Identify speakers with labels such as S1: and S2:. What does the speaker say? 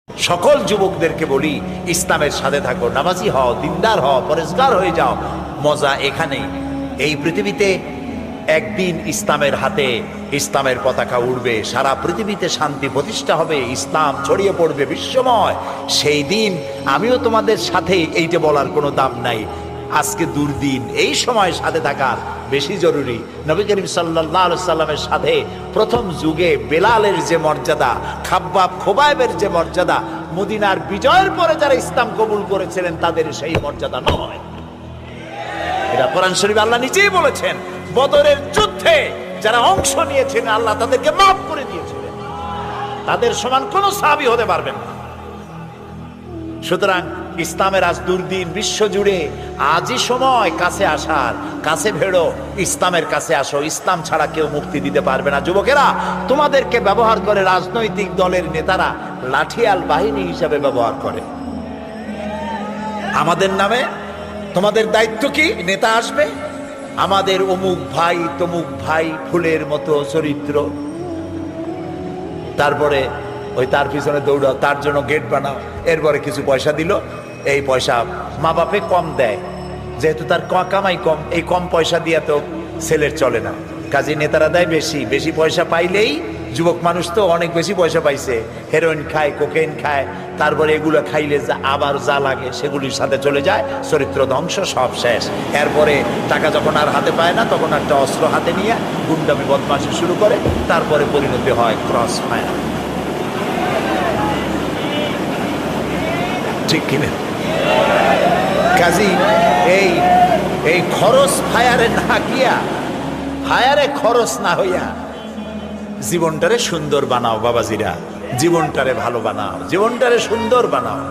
S1: সকল যুবকদেরকে বলি, ইসলামের সাথে থাকো, নামাজি হও, দিনদার হও, পরেজগার হয়ে যাও। মজা এখানেই। এই পৃথিবীতে একদিন ইসলামের হাতে ইসলামের পতাকা উড়বে, সারা পৃথিবীতে শান্তি প্রতিষ্ঠা হবে, ইসলাম ছড়িয়ে পড়বে বিশ্বময়। সেই দিন আমিও তোমাদের সাথে এইটা বলার কোনো দাম নাই। আজকে দুর্দিন, এই সময় সাথে থাকার বেশি জরুরি। নবী করিম সাল্লাল্লাহু আলাইহি সাল্লামের সাথে প্রথম যুগে বেলালের যে মর্যাদা, খাব্বাব খোবাইবের যে মর্যাদা, মদিনার বিজয়ের পরে যারা ইসলাম কবুল করেছিলেন তাদের সেই মর্যাদা নয়। এটা কোরআন শরীফে আল্লাহ নিজেই বলেছেন। বদরের যুদ্ধে যারা অংশ নিয়েছেন আল্লাহ তাদেরকে মাফ করে দিয়েছিলেন, তাদের সমান কোন সাহাবী হতে পারবেন না। সুতরাং ইসলামের আজ দুর্দিন, বিশ্ব জুড়ে আজই সময় কাছে আসার। কাছে ভেড়ো, ইসলামের কাছে আসো। ইসলাম ছাড়া কেউ মুক্তি দিতে পারবে না। যুবকেরা, তোমাদেরকে ব্যবহার করে রাজনৈতিক দলের নেতারা, লাঠিয়াল বাহিনী হিসাবে ব্যবহার করে আমাদের নামে। তোমাদের দায়িত্ব কি? নেতা আসবে, আমাদের অমুক ভাই তমুক ভাই, ফুলের মতো চরিত্র, তারপরে ওই তার পিছনে দৌড়াও, তার জন্য গেট বানাও, এরপরে কিছু পয়সা দিল। এই পয়সা মা বাপে কম দেয়, যেহেতু তার কামাই কম, এই কম পয়সা দিয়ে তো ছেলের চলে না। কাজে নেতারা দেয় বেশি। বেশি পয়সা পাইলেই, যুবক মানুষ তো অনেক বেশি পয়সা পাইছে, হেরোইন খায়, কোকেইন খায়, তারপরে এগুলো খাইলে আবার যা লাগে সেগুলির সাথে চলে যায়, চরিত্র ধ্বংস, সব শেষ। এরপরে টাকা যখন আর হাতে পায় না, তখন একটা অস্ত্র হাতে নিয়ে গুন্ডামি বদমাশি শুরু করে, তারপরে পরিণতি হয় ক্রস ফায়ার। ঠিক কিনা? কাজী এই খরচ ফায়ারে না গিয়া, ফায়ারে খরচ না হইয়া জীবনটারে সুন্দর বানাও বাবাজিরা। জীবনটারে ভালো বানাও, জীবনটারে সুন্দর বানাও।